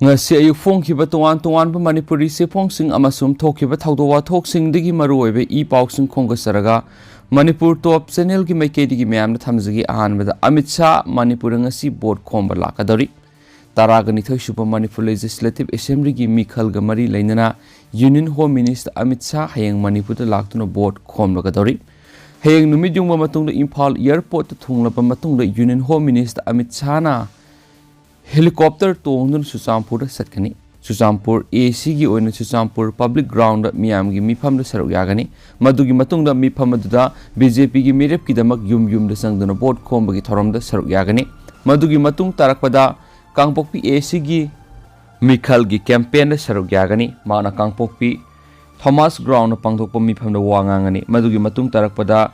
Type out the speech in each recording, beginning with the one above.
ngasi ayuk phongkhiba tongan Manipuri sephongsing amasum thokhiba thawdo wathoksingdagi maruoibe pausing khongasaraga Manipur top channel gi maikedi gi myam na thamjigi ahanbada Amit Shah Manipur ngasi board khomba lakadori taragani thoisuba Manipur Legislative Assembly gi mikhal ga mari lainana Union Home Minister Amit Shah hayang Manipur da laktuna board khomlagadori hayang numidung matungda Imphal airport thunglaba matungda Union Home Minister Amit Shah na helicopter tongdun Suchampur satkani Suchampur AC gi oina Suchampur public ground miyam gi mifam da saruk yagani madugi matungda mifam aduda BJP gi mirep ki damak yum da sangduna board khomba gi thorom da saruk yagani madugi matung tarakpada Kangpokpi AC gi mikhal gi campaign da saruk yagani mana Kangpokpi Thomas ground pangthokpa mifam da wangangani madugi matung tarakpada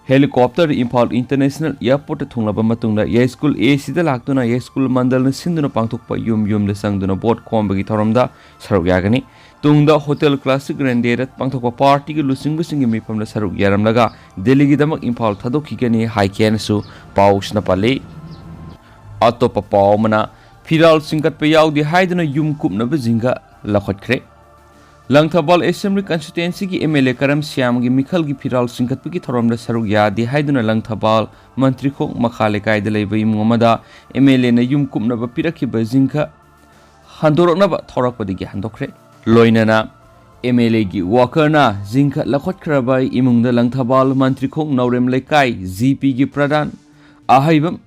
helicopter Imphal International Airport thunglaba matungda ya school AC da laktuna ya school mandal na sinduna pangthokpa yum da sangduna board khombagi thoromda saruk yagani tungda hotel classic grandeur pangthokpa party gi lusing gi mifam da saruk yaramlaga Delhi gi damak Imphal thadokigani haiken su pausna pale atopa paumana firal singkat pe yaudi haiduna yum kupna bajinga lakhotkre Langthabal Assembly Constituency ki MLA Karam Syam gi mikhal gi firal singkat pe ki thorom da saruk ya di haiduna Langthabal mantri khok makhale kai da leibai mumada MLA na yum kupna ba pirakhi bajinga handorokna ba thorak padigi handokre loinana MLA gi worker na jingka lakhotkra bai imungda Langthabal mantri khok naurem lekai GP gi pradhan ahaibam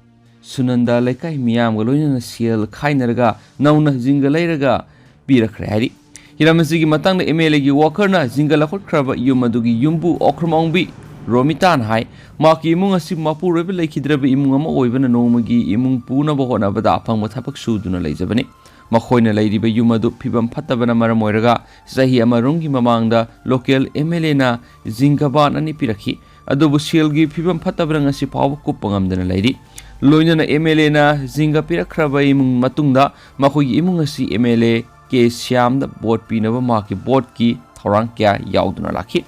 Sunanda lekai miyam ga loinana sial khainarga nauna jinga leiraga pirakre hari Hiramasi matang na MLA gi worker na jinga lakhot khraba yumadugi yumbu okhromongbi Romitan hai maki imung asi mapu rebe lekhidraba imung ama oibana nomagi imung puna ba hona bada aphang mathapak suduna leijabani makhoina leiriba yumadu phibam phattabana maram oiraga sahi amarungi mamangda local MLA na jinga ban ani pirakhi adubu sialgi phibam phattabana ngasi paw kupangamdana leiri loinana MLA na jinga pirakhraba imung matungda makhoi imung asi MLA ke Syam da board pinaba maki board ki thorang kya yauduna lakhi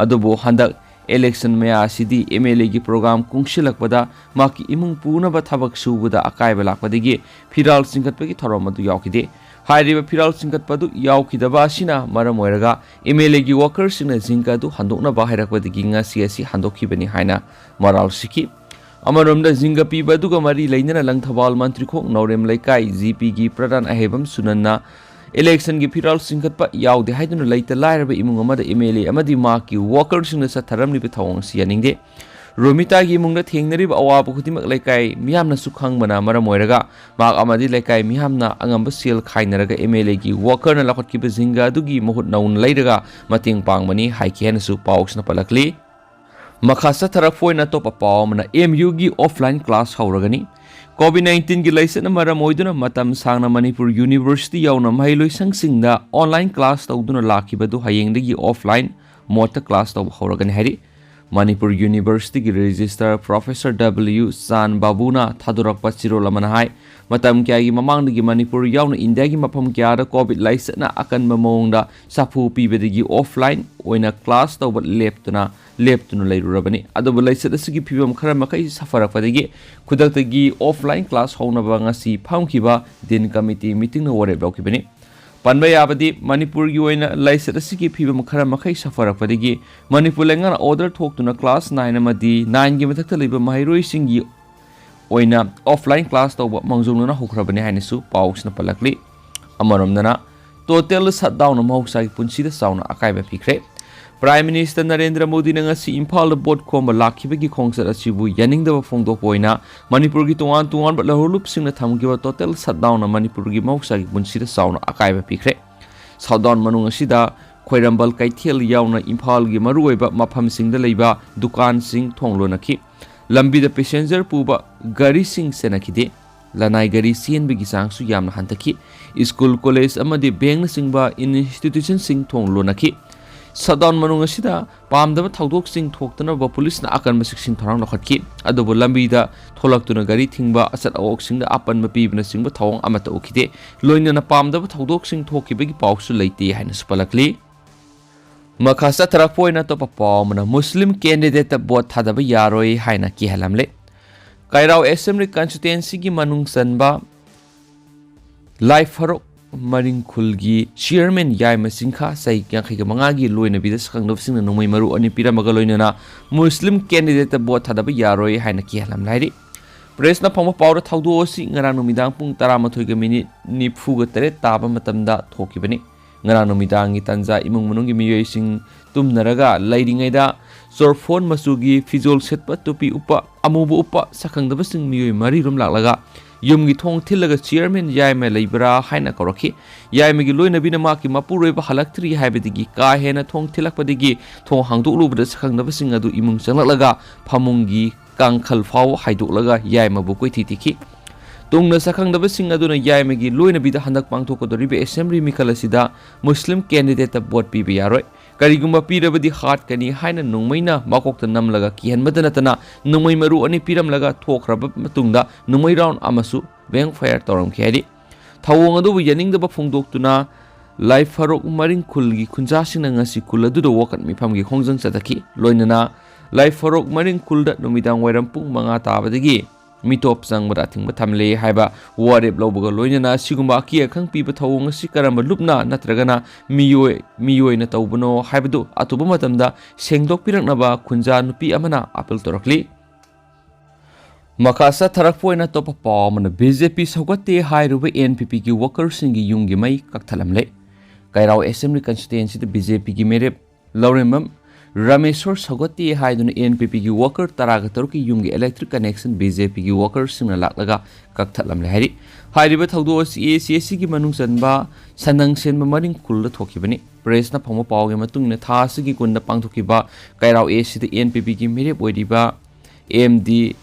adubo handak election maya asidi MLA gi program kungsilakpada maki imung puna ba thabak subuda akai balakpadigi firal singkatpagi thorom adu yaukide hairiba firal singkatpadu yaukidaba asina maram oiraga MLA gi workers sina jingka du handokna ba hairakpadigi ngasi asi handokhibani haina moral siki Amaromda jinga piba duga mari lainana Langthabal mantri khok naurem laikai GP gi pradhan ahebam sunanna election gi firal singkatpa yaude haiduna laita lairaba imung amada MLA amadi maki workers singna satharamni be thawang sianingde Romita gi imungda thengnariba awaba khutimak laikai miyamna sukhang mana maram oiraga mak amadi laikai miyamna angamba sel khainaraga MLA gi worker na lakhot ki jinga dugi mohut naun lairaga mating pangmani haikhen su pausna palakli Makhasa tharakfoina topa paumna MU gi offline class hauragani COVID-19 gi laisana maram oiduna matam sangna Manipur University yauna mailoi sangsingda online class tawduna lakhibadu hayengdagi offline mota class taw hauragani hari Manipur University gi registrar Professor W San Babuna thadurakpa chirolamana hai matam kya gi mamangdagi Manipur yauna India gi mafam kya da COVID laisana akan mamongda sapu pibedagi offline oina class taw leptuna lairurabani adobo laisat asigi phibam khara makai safarakpadagi khudaktagi offline class haunaba ngasi phamkhiba din committee meeting na wore baukibani panba yabadi Manipur gi oina laisat asigi phibam khara makai safarakpadagi Manipur lengan order thoktuna class 9 amadi 9 gi mathakta leiba mahairoi singi oina offline class tawba mangjongna hokrabani hainisu pausna palakli amaromnana total shutdown mahoksa gi punsida sauna akaiba pikre Prime Minister Narendra Modi na ngasi Imphal board khomba lakhibagi khongsat asibu yaningdaba phongdokpoina Manipur gi tongan ba lahulup singna thamgiba total shutdown na Manipur gi mahoksa gi punsida sauna akaiba pikre shutdown manung asida khoirambal kaithel yauna Imphal gi maruoiba mafam singda leiba dukan sing thonglonaki lambi da passenger puba gari sing senakhide lanai gari sienbagi sangsu yamna hantaki school college amadi bank na singba institution sing thonglonaki Shutdown manung asida pamdaba thawdok sing thoktana ba police na akan masik sing thorang lakhatki adobo lambi da tholaktuna gari thingba asat awok sing da apan ma pibna sing ba thawang amata okide loina na pamdaba thawdok sing thokibagi pawsu leite haina spalakli makhasa tharakpoina to papamna Muslim candidate bot thadaba yaroi haina ki halamle Kairao Assembly Constituency gi manung sanba Life Farok Maringkhulgi Chairman Yaima Singkha Sai Yankhiga Mangagi Loina Bida Sakangdobsing Numai Maru Ani Piramaga Loinana Muslim candidate both Hadaba Yaroi Haina Kialam Lady. Presna Pama Powder Taudosi Ngarano Midang Pung Taramatoiga Mini Nipuga Tere Taba Matamda Tokibani Ngarano Midangi Tanza Imung Munungi Miyosing Tumnaraga Lighting Aida Zorfon Masugi Fizol Setpa Tupi Upa Amubu Upa Sakangdabasing Miyo Mari Rum Laga Yumgi Tong Tilaga Chairman Yaima Libra Haina Koroki Yaimagi Loina Binamaki Mapure Halaktri Habitigi Kahena Tong Tilakpadigi Tong Hangdu Lubra Sakangdabasing Adu Imung Sanalaga Pamungi Kangkhal Fau Haidulaga Yaima Bukui Titiki Tungna Sakangdabasing Aduna Yaimagi Loina Bida Handak Pangtoko Assembly Mikalasida Muslim candidate board PBR Karigumba Pirabadi Heart Kani Haina Nungmaina Makok the Namlaga Kihan Madanatana Numai Maru Ani Piram Laga Talk Rabab Matunda Numai Round Amasu Bang Fire Toram Kadi Tawangadu Yaning the Bafungdok Tuna Life Harok Maringkhulgi Kunjasin Ngasi Kula do the walk at Mipamgi Hongzang Sataki Loinana Life Harok Maringkhulda Numidang Werampung Mangata Badagi Mitop Sang Marating Matamle Haiba Warib Loboga Loinana Sigumba Kia Kang Pipa Tawang Sikarama Lupna Natragana Miyoi Nataubuno Haibadu Atubumatamda Sengdok Piranaba Kunja Nupi Amana Apple Torokli Makasa Tarakpoina Topa Palm and BJP Sogate Hairuba NPP ki workers Singi Yungi Mai Kaktalamle Kairao Assembly Constituency the BJP ki Merep Laurimum Rameshwar Sogati Haidun NPP ki worker Taragatorki Yungi electric connection BJP ki workers Sinalaga Kaktalam Lahari Hairiba Taudos ECSC ki Manung Sanba Sanang Sen Maring Kula Tokibani Presna Pomo Pau Matung Natasi Kunda Pangtokiba Kairao AC the NPP ki Merep Wediba MD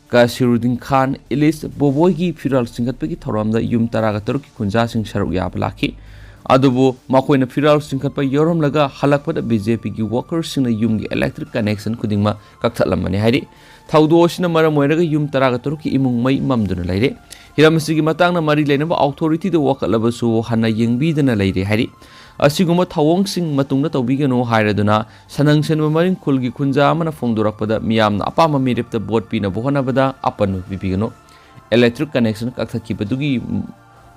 Kasirudin Khan Elis Boboigi Firal Singatpeki Thoramda Yum Taragatorki Kunja Sing Sharuk Yabalaki Adubu Makoina Firal Sinkapa Yoram Laga Halakpada BJP ki workers in a Yumgi electric connection Kudingma Kaktalamani Hari Taudoshina Maramoraga Yum Taragaturki Imung Mai Mamduna Lady Hiramasigi Matanga Mari Lenaba authority the work Labasu Hana Yingbi than a lady Hari Asiguma Tawong Sing Matuna Tobigano Hiraduna Sanang Sen Marin Kulgi Kunjamana Fondurapada Miam Apama Mirip the board Pina Bohanabada Apanu Bibigano Electric connection Kaktakipadugi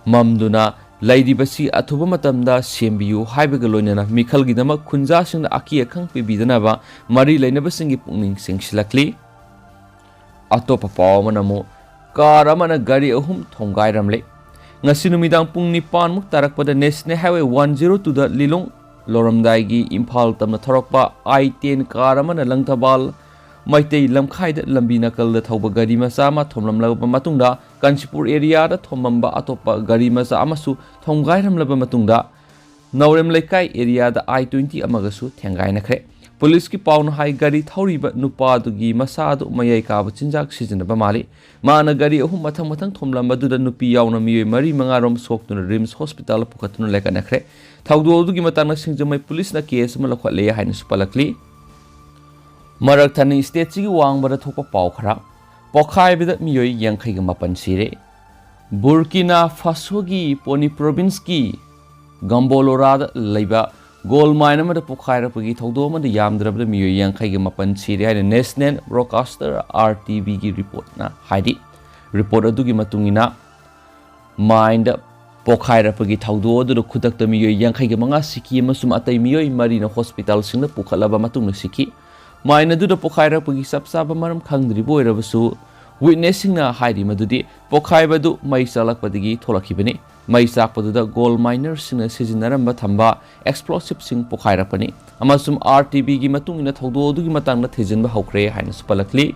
Mamduna Lady Basi Atubumatamda Sembiu Haibagalonana Mikalgidama Kunjasing the Aki Kang Pibidanaba Mari Lenabasing Punging Sing Slakli Atopa Pamanamo Karamana Gari Ahum Tongai Ramle Nasinumidang Pung Nipan Muktarakpada National Highway 102 the Lilong Loramdaigi Impal Tamna Tarakpa I-10 Karamana Langtabal Maitei Lamkai Lambina Kal the Tauba Garima Sama Tomlam Laba Matunda Kanchipur area the Tomamba Atopa Garima Amasu Tongairam Laba Matunda Naurem Lekai area the I-20 Amagasu Tangainakre Police ki Paun High Gari Tauriba Nupa Dugi Masadu Mayaka Chinjak Season Bamali Mana Gari Matang Matang Tomlamba Duda Nupi Yauna Mi Mari Mangarom Sok to the Rims Hospital Pukatun Lekanakre Taudu Matana Sinjamai Police na case Malakwale Hines Palakli Maraktani State Wang Baratopa Paukara, Pokai with Miyoi Yankigamapan Sire, Burkina Fasogi, Pony Provinski, Gambolorad, Leba, Gold Mine the Pokaira Pagi Todoma, the Yamdra, the Miyoi Yankigamapan Sire, and Nesnen Broadcaster RTVG report na Heidi. Reporter Dugimatungina Mind Pokaira Pagi Taudo, the Kudak the Miyoi Yankigamanga Siki, Masumatai Miyoi Marina Hospital, Sina Pukalaba Matung Siki. Maina do the Pokaira Pagi Sapsaba Maram Kangri Boy Rabasu, witnessing na Heidi Madudi, Pokaiba do Maisalak Padigi, Tolakibani, Maisak Padu gold miners in a season Narambatamba, explosive sing Pokaira Pani, Amasum RTB Gimatung in a Todo Gimatanga Tizin Bahokre, Hines Palakli,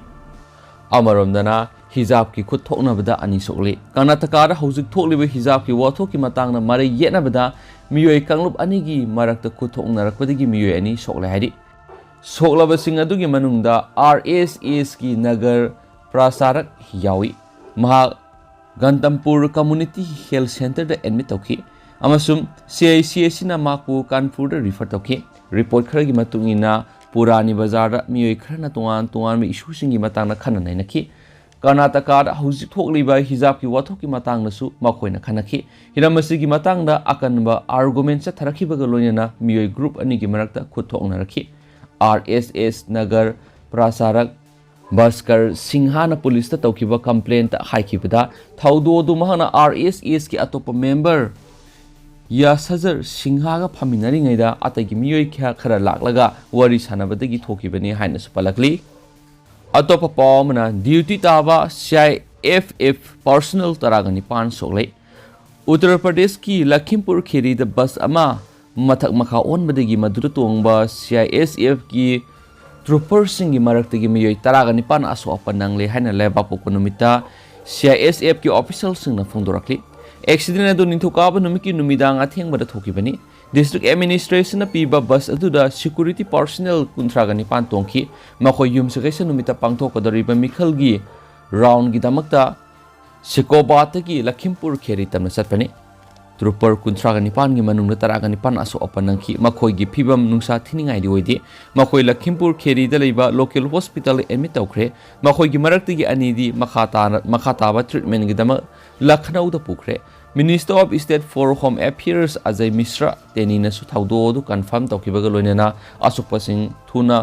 Amaram Dana, Hizabki could talk Navada Anisoli, Kanatakara, Hosik totally with Hizabki, Watoki Matanga, Mari Yenabada, Mue Kanglup Anigi, Marak the Kutok Narakwadigi Mue any Sokla Hadi. Soklaba Singadugi Manunda RSS ki Nagar Prasarak Yawi Maha Gantampur Community Health Center the admit toki Amasum CICS na Maku Kanpur refer toki report Kragi Matungina Purani Bazar Mui Krana Tuan issue singi Matana Kananaki Karnataka Husi Tokli by Hizaki Watoki Matang Nasu Makoina Kanaki Hiramasigi Matanga Akanba arguments at Tarakibagaloniana Mui group Anigi Marakta Kutonaraki RSS Nagar Prasarak Baskar Singhana Police ta Tokiba complaint Haikibada Taudo Dumahana RSS ki Atopa member या सजर सिंहागा फमिनारिङैदा अतैगी मियोइ खरा लाक्लगा worry सानबदगी थोकिबनि हाइनसु पलकली अतोप पावमना duty ताबा CIFF personal तरागनि पान सोले उत्तर प्रदेश की Lakhimpur Kheri the bus अमा मथक मखा ओनबदगी मधुर तोंगबा CISF की trooper सिंगी मरक्तगी मियोइ तरागनि पान असो अपनंगले हाइना लेबा पोकोनुमिता CISF की ऑफिशियल सिंगना फोंदोरकली एक्सीडेंट अदु निथुकाबा नुमिकी नुमिदांग अथेंगबदा थोकिबनी डिस्ट्रिक्ट एडमिनिस्ट्रेशन पीबा बस अदुदा सिक्योरिटी पर्सनल कुंथ्रागनि पान तोंखी मखोय युमसगैसा नुमिता पांथोकदरिबा मिखलगी राउंड गिदमक्ता सिकोबातगी लखीमपुर खेरी तमना चटपनी ट्रूपर कुंथ्रागनि पान गी मनुंग तरागनि पान असो अपनंखी मखोयगी फिबम नुंसा थिनिंगाइदि ओइदि मखोय लखीमपुर खेरी द लेबा लोकल हॉस्पिटल एडमिट तौखरे मखोयगी मरक्तगी अनिदी मखाताबा ट्रीटमेंट गिदम लखनऊ द पुखरे minister of state for home affairs Ajay Mishra तेनीना सुथाउदो कन्फर्म तौखिबगा लोइनेना असुकपसिंग थुना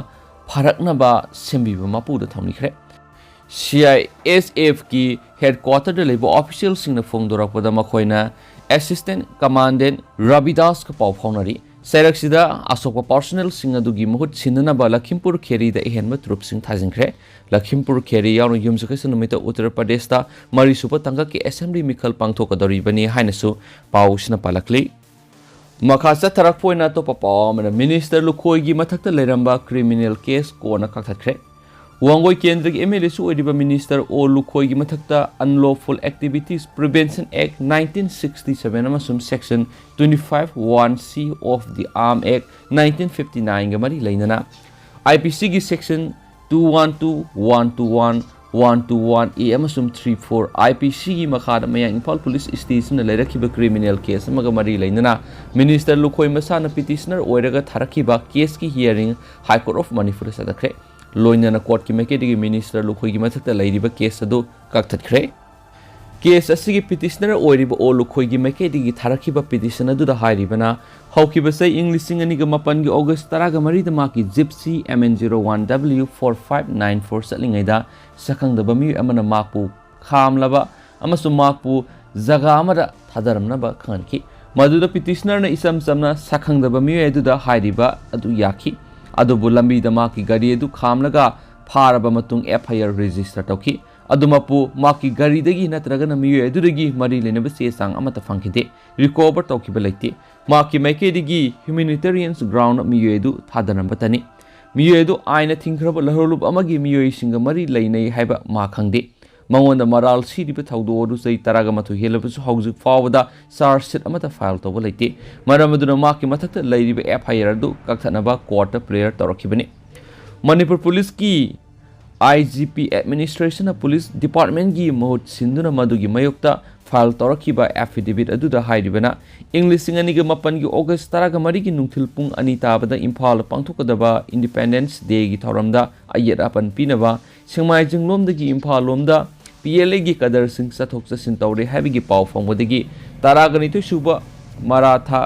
फरकनबा सेंबिबा मापुदा थौनिखरे CISF की हेडक्वार्टर द लेबा ऑफिशियल सिंगना फोंदोरकपदा मखोयना असिस्टेंट कमांडेंट रविदास का पाव फाउनरी सैरक्सिदा असोकपा पर्सनल सिंग अदुगी मुहुत सिननबा लखीमपुर खेरी द एहेनबा ट्रुप सिंग थाजिंखरे लखीमपुर खेरी यावनो युमसकैसा नुमिता उत्तर प्रदेश ता मरीसुबा तंगा के असेंबली मिखल पांथोकदरिबनी हाइनसु पाउसना पालकली मखा चथरकपोइना तो पापामना मिनिस्टर लुखोयगी मथक्ता लेरंबा क्रिमिनल केस कोना कथखरे वांगोई केंद्र की MLA सु ओइदिबा मिनिस्टर ओ लुखोयगी मथक्ता अनलॉफुल एक्टिविटीज प्रिवेंशन एक्ट 1967 अमसुम section 25(1)(c of the arm act 1959 ग मरी लेनना IPC की सेक्शन 212(1)(1) 121(a) अमसुम 34 IPC की मखाद मया इम्फाल पुलिस स्टेशन लेरखिबा क्रिमिनल केस अमगा मरी लेनना मिनिस्टर लुखोय मसाना पिटिशनर ओइरगा थारखिबा केस की hearing high court of Manipur सदखरे लोइनना court की मेकेडी मिनिस्टर लुखोय की मथक्ता लैरिबा केस अदु कक्थखरे केस असिगी पिटिशनर ओइरिबा ओ लुखोय की मेकेडी की थारखिबा पिटिशन अदुदा हाइरिबना हौकिबा सै इंग्लिशिंग अनिगा मपन की ऑगस्ट 13 गा मरी द माकी जिप्सी MN01W4594 सलिंगैदा सखंगदबा मी अमना माकपु खामलबा अमसु माकपु जगा अमदा थादरमनबा खनखि मदुदा पिटिशनर न इसम समना सखंगदबा मी अदुदा हाइरिबा अदु याखि अदुबु लंबी दमा की गाड़ी अदु खामलगा फारबा मतुंग FIR रजिस्टर तौखि अदुमपु माकी गाड़ी दगी नत्रगन मियो अदुदगी मरी लेनबा सेसांग अमता फंखिदे रिकवर तौखिबा लेते माकी मैकेदिगी ह्यूमैनिटेरियंस ग्राउंड मियो अदु थादनबतनी मियो अदु आइना थिंखरबा लहरुलुब अमगी मियो सिंग मरी लेनै हाइबा मा खंगदे मंगोंदा मराल सिरिबा थौदो अदु सै तरागा मथु हेलबसु हौजिक फावदा चार्ज शीट अमता फाइल तौबा लेते मरमदुना माकी मथक्ता लैरिबा FIR अदु कक्थनबा कोर्ट प्रेयर तौरखिबनी मणिपुर पुलिस की IGP एडमिनिस्ट्रेशन पुलिस डिपार्टमेंट की महुत सिंधुना मदुगी मयोक्ता फाइल तौरखिबा एफिडेविट अदुदा हाइरिबना इंग्लिशिंग अनिगा मपन की ऑगस्ट 13 गा मरी की नुंथिल पुंग अनि ताबदा इम्फाल पांथोकदबा इंडिपेंडेंस डे की थौरमदा अयत अपन पिनबा सिंगमाइजिंग लोमदगी इम्फाल लोमदा PLA की कदर सिंह चथोक चसिन तौरे हाइबिगी पाव फंगबदगी तरागनिथु सुबा मराठा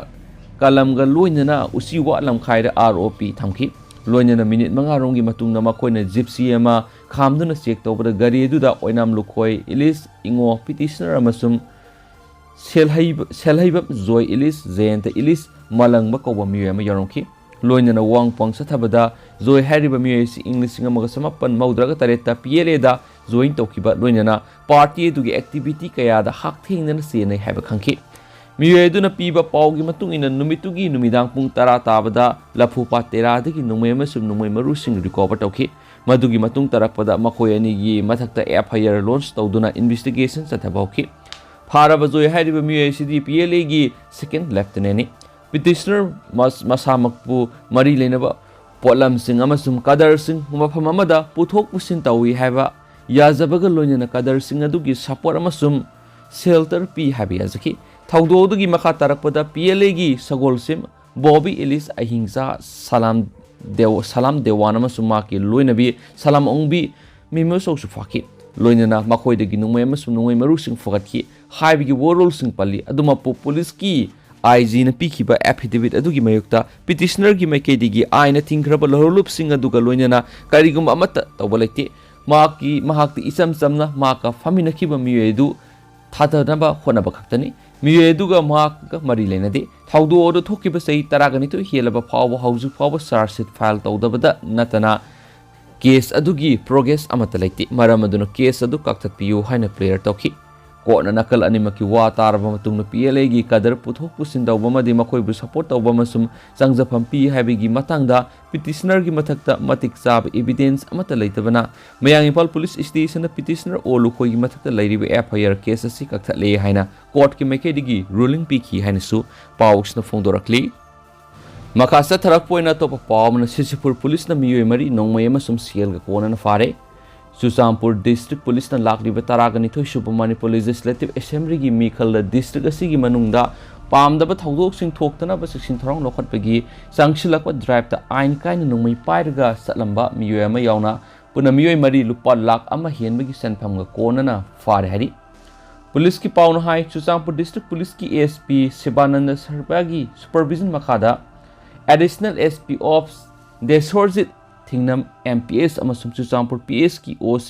कलमगा लोइनना उसिवा लमखाइदा ROP थमखि लोइनना मिनिट 5 रोंगी मतुंगना मखोइना जिप्सी अमा खामदुना चेक तौबदा गाड़ी अदुदा ओइनाम लुखोय इलिस इंगो पिटिशनर अमसुम सेलहैब जोय इलिस जयंत इलिस मलंगबा कौबा मियो अमा यरोंखि लोइनना वांग पंग सथबदा जोय हारिबा मियोसि इंग्लिशिंग अमगा समापन मौद्रगा तरेता PLA दा जोइन तौखिबा लोइनना पार्टी दुगी एक्टिविटी कयादा हाकथेंगना सेनै हाइबा खंखि मियोदुना पीबा पाउगी मतुंगिना नुमितुगी नुमिदांग पुंग 10 ताबदा लफुपा 13 दगी नुमै अमसुम नुमै मरुसिंग रिकवर तौखि मदुगी मतुंग तरकपदा मखोय अनिगी मथक्ता FIR लॉन्च तौदुना इन्वेस्टिगेशन चथबौखि फारबा जोय हारिबा मियोसिदी PLA गी सेकेंड लेफ्टिनेंट पिटिशनर मसामकपु मरी लेनबा पोलम सिंह अमसुम कदर सिंह मफम अमदा पुथोक पुसिन तौई हाइबा याजबगा लोइनना कदर सिंह अदुगी सपोर्ट अमसुम शेल्टर पी हाइबा याजखि थौदोदुगी मखा तरकपदा PLA गी सगोलसिम बॉबी इलिस अहिंसा सलाम देवान अमसुम माकी लोइनबी सलाम ओंबी मिमोसौ सुफाखि लोइनना मखोइदगी नुमै अमसुम नुमै मरुसिंग फगतखि हाइबिगी वोरोल सिंह पल्ली अदुमपु पुलिस की IG न पीखिबा एफिडेविट अदुगी मयुक्ता पिटिशनर की मैकेदिगी आइना थिंखरबा लहरुलुप सिंग अदुगा लोइनना करिगुम अमत तौबा लेते महाक्ति इसम समना माका फमिनखिबा मियोदु थाथनबा होनबा खक्तनी मियोय अदुगा महाक मरी लेनदे थौदो अदु थोकिबा सही तरागनि तो हेलबा फावबा हौजु फावबा चार्जशीट फाइल तौदबदा नतना केस अदुगी प्रोग्रेस अमत लेते मरम अदुना केस अदु कक्थपियो हाइना प्लेयर तौखी कोर्टना नकल अनिमकी वा तारबा मतुंगना PLA गी कदर पुथोक पुसिन तौबमदि मखोइबु सपोर्ट तौबमसुम संगजफम पी हाइबगी मतंगदा पिटिशनर गी मथक्ता मतिक चाब एविडेंस अमत लेतबना मयांग इम्फाल पुलिस स्टेशन पिटिशनर ओलु खोइगी मथक्ता लैरिबे FIR केस असि कक्थले हाइना कोर्ट की मेकेदिगी रूलिंग पीखी हाइनसु पाउक्सना फोंदोरकली मखासा थरक पोइना तोप पावमना सिसिपुर पुलिस न मियोय मरी नोंगमय अमसुम सेल ग कोनना फारे चुचामपुर डिस्ट्रिक्ट पुलिस न लाक्लिबा तरागनिथोय सुब मणिपुर लेजिस्लेटिव असेंबली गी मिखल डिस्ट्रिक्ट असिगी मनुंगदा पामदबा थौदोकसिंग थोक्तनाबा सेक्शन थरong लोखटपगी सांगसिलकवा ड्राइव ता आइन काइन नोंगमय पाइरगा सतलंबा मियोय अमा यावना पुना मियोय मरी लुपा लाख अमा हेनबगी सेनफमगा कोनना फारे हरि पुलिस की पाउन हाई चुचामपुर डिस्ट्रिक्ट पुलिस की ASP शिवानंद सरपागी सुपरविजन मखादा एडिशनल SP ऑफ देसोरजित थिंगनम MPS अमसुम चुचामपुर PS की OC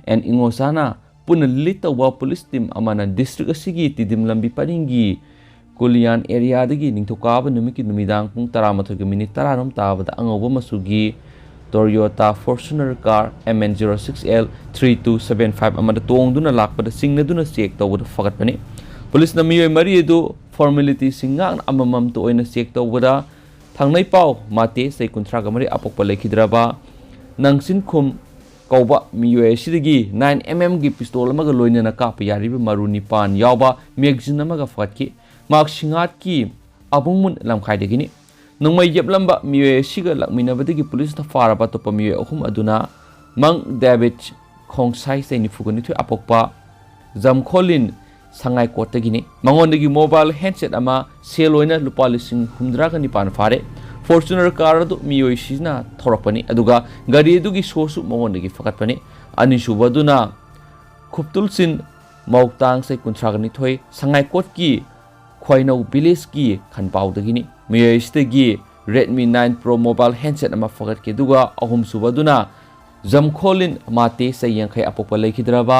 एंड इंगोसाना पुन लीड तौबा पुलिस टीम अमाना डिस्ट्रिक्ट असिगी तिदिम लंबी परिंगी कुलियान एरिया दगी निंथोकाब नुमिकी नुमिदांग पुंग 13 मिनिट 13 ताबदा अंगोबा मसुगी टोयोटा फॉर्च्यूनर कार MN06L 3275 अमदा तोंगदुना लाकपदा सिंगनदुना चेक तौबदा फगतपने पुलिस न मियोय मरी दु फॉर्मेलिटी सिंगांग अममम तो ओइना चेक तौबदा थांनाय पाव माते सै 30 अपोकपा लेखिद्राबा नंगसिन खुम कौबा मियोय सिदगी 9mm गी पिस्तौल अमगा लोइनना काप यारिबा मारू निपान यावबा मैगजीन अमगा फगतकी मार्क सिंगात की अबुंगमुन लमखाइदगिनी नोंमय येबलंबा मियोय सिगा लकमिनबदगी पुलिस न फाराबा तोप मियोय अहुम अदुना मंग डेविड खोंगसाई सै निफुगनि थु अपोकपा जमखोलिन सांगाई कोटगिनी मंगोंदगी मोबाइल हैंडसेट अमा सेलोइना लुपा लिसिंग 109 फारे फॉर्च्यूनर कार अदु मियोय सिना थोरकपनी अदुगा गाड़ी अदुगी सोसु मंगोंदगी फकतपनी अनिसुबदुना खुपतुलसिन मौतांग सै 30 सांगाई कोट की खोइनौ विलेज की खनपाउदगिनी मियोय सिदगी Redmi 9 Pro मोबाइल हैंडसेट अमा फकतके दुगा अहुमसुबदुना जमखोलिन माते सै 50 अपोकपा लेखिद्राबा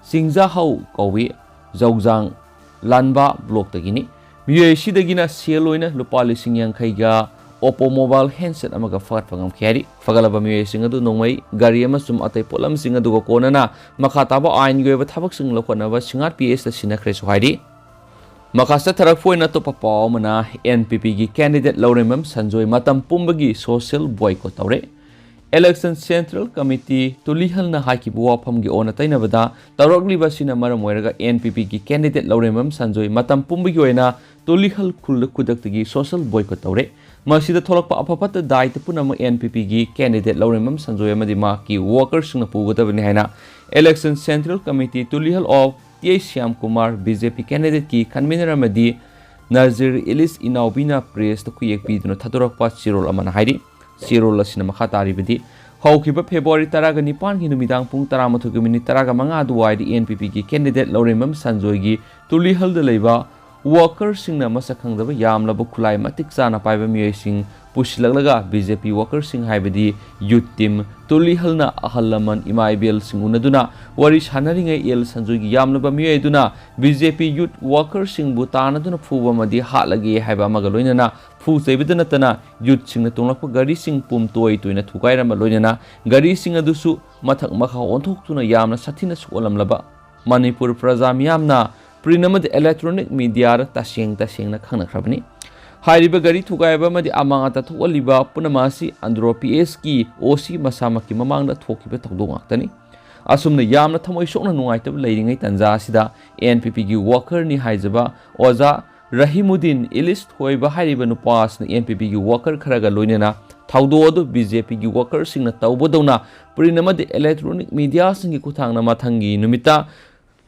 सिंगजा हौ कौवी जौजांग लानबा ब्लॉक तगिनी मियोय सिदगिना सेलोइना लुपा लिसिंग 50 गा ओप्पो मोबाइल हैंडसेट अमगा फगत फगम खेरी फगलबा मियोय सिंग अदु नोंमय गाड़ी अमा सुम अतै पोलम सिंग अदुगा कोनना मखाताबा आइन गोयबा थाबक सिंग लखनबा सिंगार PS सनाखरे सुहाइरी मखासा थरक फोइना तो पाव मना NPP की कैंडिडेट लौरेमम संजोय मतम पुंबगी सोशल बॉयकॉट तौरे इलेक्शन सेंट्रल कमिटी तुलिहलना हाइकिबु वाफमगी ओना तैनबदा तौरकलिबा सिना मरम ओइरगा NPP की कैंडिडेट लौरेमम संजोय मतम पुंबगी ओइना तुलिहल खुल खुदक्तगी सोशल बॉयकॉट तौरे मसिदा थोलकपा अफफत दायित्व पुनम NPP की कैंडिडेट लौरेमम संजोय अमदि मा की वर्कर्स सिंग पुगदबनि हाइना इलेक्शन सेंट्रल कमिटी तुलिहल ऑफ TI Shyam Kumar BJP candidate की कन्वीनर अमदि नजीर इलिस इनाउबिना प्रेस कुयेक पीदुना थदोरकपा चिरोल अमना हाइरी चिरोल असिना मखा तारिबदि हौखिबा फेब्रुवारी 19 की नुमिदांग पुंग 13 मिनिट 15 दुवाइदि NPP की कैंडिडेट लौरेमम संजोयगी तुलिहलद लेबा वर्कर्स सिंगना मसखंगदबा यामलबा खुलाई मतिक चाना पाइबा मियोय सिंग पुशिलगलगा BJP वर्कर्स सिंग हाइबदि यूथ टीम तुलिहलना अहलमन इमाइबेल सिंग उनदुना वरी सानरिङै एल संजोयगी यामलबा मियोय दुना BJP यूथ वर्कर्स सिंग बु तानदुना फुबा मदि हालगे हाइबा मगा लोइनना फु चैबदना तना यूथ सिंग तोंगलकपा गाड़ी सिंग पुम तोय तोयना थुगाइरम लोइनना गाड़ी सिंग अदुसु मथक मखा ओंथोक्तुना यामना सथिना सुओलमलबा मणिपुर प्रजा मियामना प्रिनमद इलेक्ट्रॉनिक मीडिया तसेंगना खंगनख्रबनी हाइरिबा गाड़ी थुगाइबा मदि अमांगता थोलिबा पुनमासी अंद्रो PS की OC मसामकी ममांगदा थोकिबा थौदोंगाक्तनी असुमना यामना थमोय सोकना नुंगाइतब लैरिङै तंजा असिदा NPP की वर्कर नि हाइजबा ओजा रहीमुद्दीन इलिस थोइबा हाइरिबा नुपासना NPP की वर्कर खरगा लोइनना थौदोदो BJP की वर्कर सिंगना तौबदौना प्रिनमद इलेक्ट्रॉनिक मीडिया सिंगी कुथांगना माथंगी नुमिता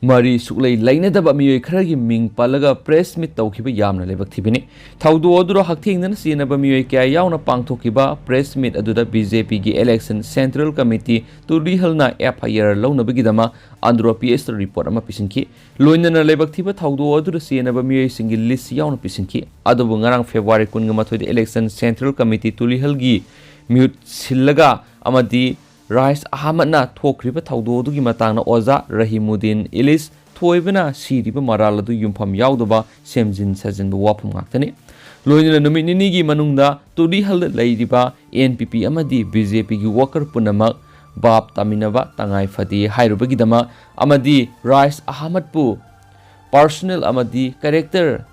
मरी सुक्लै लैनदबा मियोय खरगी मिंग पालगा प्रेस मीट तौखिबा यामना लेबक थिबिनी थौदोदुरो हक्थेंगना सिनबा मियोय क्या यावना पांगथोखिबा प्रेस मीट अदुदा BJP की इलेक्शन सेंट्रल कमिटी तुलिहलना FIR लौनबगिदमा आंध्र PS रिपोर्ट अमा पिसिनखि लोइनना लेबक थिबा थौदोदुरो सिनबा मियोय सिंगी लिस्ट यावना पिसिनखि अदुबु ngarang फेब्रुवारी 19 इलेक्शन सेंट्रल कमिटी तुलिहलगी म्यूट सिल्लगा अमदि राइस अहमदना थोक्रिबा थौदोदुगी मतांगना ओजा रहीमुद्दीन इलिस थोइबना सिरिबा मराल अदु युमफम याउदबा सेमजिन सजिनबा वाफम ngaktani loina numit nini gi manungda turi hal leiriba NPP amadi BJP gi worker punamak bab taminaba tangai fadi hairubagi dama amadi Rais Ahmad pu personal amadi character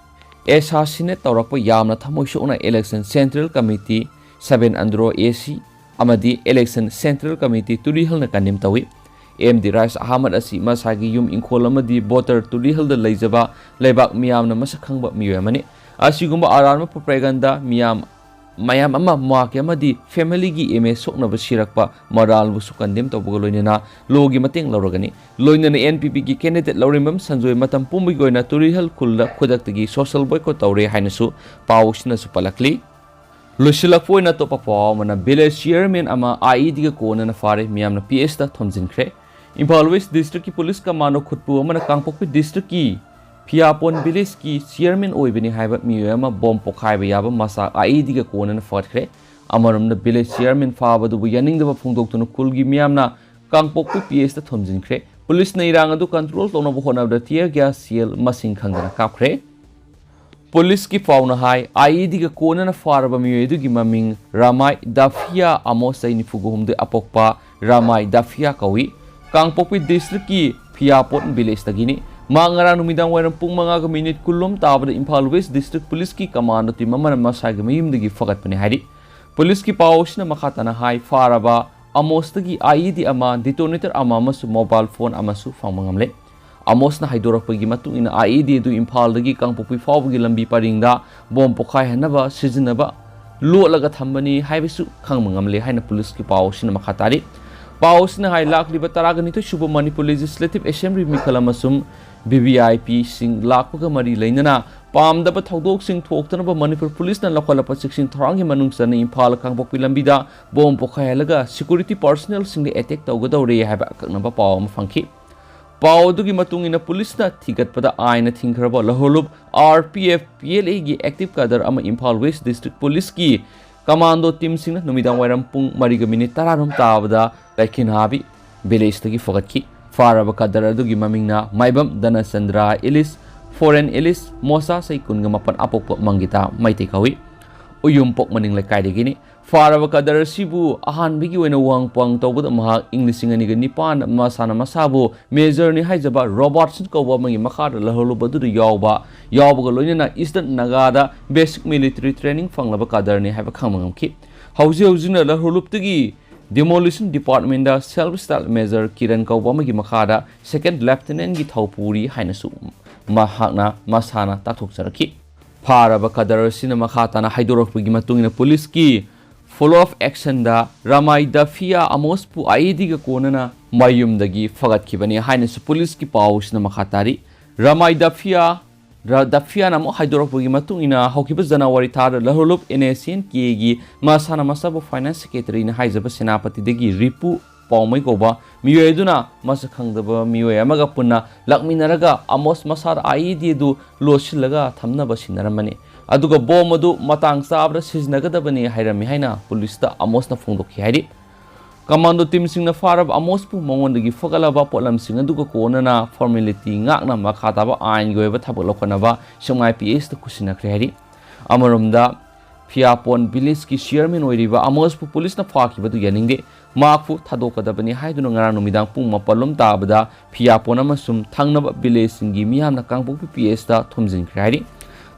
assassinate tawrakpa yamna thamoi sokna election central committee 7 andro AC amadi election central committee turi halna kanim tawi MD Rais Ahmad asi masagi yum inkhol amadi voter turi halda leijaba leibak miyamna masakhangba miyamani asigumba aranma propaganda mayam ama maake amadi family gi image soknaba sirakpa moral bu sukandem tawbuga loinena logi mateng lawragani loinena NPP gi candidate lawrimbam sanjoi matam pumbi goina turihal khulda khodaktagi social boycott tawre hainasu pawsina su palakli losilakpoina to papaw mana village chairman ama IED ga kona na fare miyamna PS ta Thomjinkhre Imphal West district ki police commando khutpu amana Kangpokpi district ki Phiapon village ki chairman oibani haiba miyama bom pokhaiba yaba masa IED ga kona na fatkre amaramna village chairman faba du yaningdaba phungdoktuna kulgi miyamna Kangpokpi PS ta Thomjinkhre police na irang adu control tona bo honabda tear gas seal masing khangdana kapkhre police ki fauna hai IED ga kona na faraba miyedu gi maming Ramai Dafia Amosai ni fuguhumde apokpa Ramai Dafia kawi Kangpokpi district ki Phiapon village tagini Mangara numidang waram pung mga minute kulum tabada Imphal West District Police ki commando team mamana masag mayimdagi fagat pani hari police ki pawsh na makatana hai faraba amostagi IED ama detonator ama masu mobile phone ama su fangmangamle amos na haidorak pagi matung ina IED du Imphal dagi Kangpokpi fawgi lambi paringda bom pokhai hanaba sizinaba lo laga thambani haibisu khangmangamle haina police ki pawsh na makatari pawsh na hai lakli bataragani to shubo Manipur Legislative Assembly mikalamasum BVIP sing lakpaga mari leinana pamdaba thaudok sing thoktanaba Manipur police na lakwalapa section thorangi manungsana Imphal Kangpokpi lambida bom pokhailaga security personnel sing attack tawgadawre haiba kaknaba paw ma phangki paw dugi matungina police na thigatpada aina thingkhraba laholup RPF PLA gi active cadre ama Imphal West District Police ki commando team sing numidang wairam pung mariga minute tararum tabada laikhinhabi village tagi fogatki faraba kadar adugi mamingna maibam dana sandra ilis foreign ilis mosa sai kunga mapan apok mangita maite kawi uyum pok maning lai kaidegini faraba kadar sibu ahan bigi wena wang pang tawbud mahak english ngani ga nipan masana masabu major ni haijaba robertson ko wa mangi makhar laholu badu yawba loinena eastern nagada basic military training fanglaba kadar ni haiba khangmangam ki hauji na laholup tagi Demolition Department da Self Style Major Kiran Kaubama gi makhada Second Lieutenant gi Thaupuri hainasu mahakna masana tathok saraki faraba kadar sina makhata na haidorok gi matungina police ki follow up action da Ramai Dafia Amospu IED ga konana mayum dagi fagat kibani hainasu police ki pawsh na makhatari Ramai Dafia namo haidorok gi matungina haukiba January thar laholup NSN ki masana masabu finance secretary na haijaba senapati degi ripu pawmai koba miyoeduna masakhangdaba miyoe amaga punna lakminaraga amos masar IED du losilaga thamnaba sinaramani aduga bom adu matang sabra siznagadabani hairami haina police ta amos na phongdokhi hairi commando team sing na farab amos pu mongondagi fogalaba polam sing aduga konana formality ngakna makhataba ain goeba thabok lokhanaba songai PS ta kusinakhre hairi amarumda Phiapon village ki chairman oiriba amos pu police na fakhiba du yaningde makfu thadokadabani haiduna ngara numidang pung mapalom tabada Phiapon amasum thangnaba village singi miyamna Kangpokpi PS ta Thomjinkhre hairi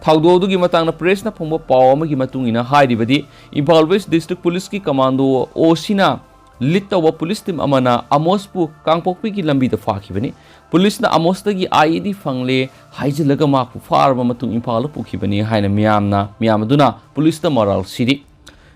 thaudo gi matangna press na phongba paw amagi matungina hairibadi Imphal West District Police ki commando osina lead tawa police team amana amospu Kangpokpi ki lambi da fakhibani police na amostagi IED fangle haijilaga makfu farba matung Imphal pukhibani haina miyamduna police ta moral siri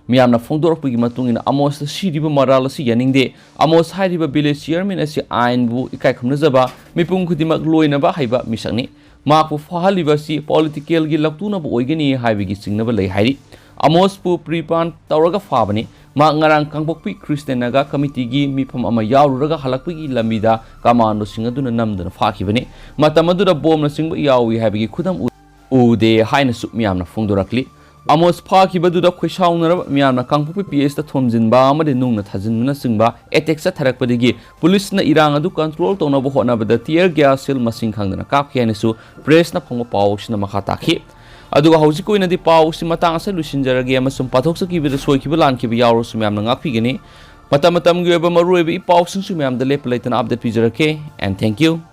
miyamna phongdorokpi gi matungina amos siriba moral si yaningde amos hairiba village chairman asi ainbu ikai khumnajaba mipung khudimak loinaba haiba misakni makfu fahaliba si political gi laktuna bo oigani haibigi singnaba lei hairi amos pu prepan tawraga fabani ma ngarang Kangpokpi Christian naga committee gi mifam ama yawruraga halakpi gi lambida commando singaduna namdana fakhibani matamadura bomna singba yawi haibigi khudam ude haina su miyamna phongdorakli Amos Pakibadu Quishauner, Miana Kampu PS the Thomjinba, the Nungna Thajinduna Singba, ethics at Tarakpadigi, police na Iranga do control to Nobohona, but the tear gas sil masing hangana kakianisu, press na Pongo Paush na Makataki. Adu Hausiku in the Paush, Matanga Lucinjara game, some Patoxaki with the Soikibulan Kibiaro Sumam Nangapigini, Matamatam Gueba Maruebi Pausin Sumam, the Lepelate and update Pizarake, and thank you.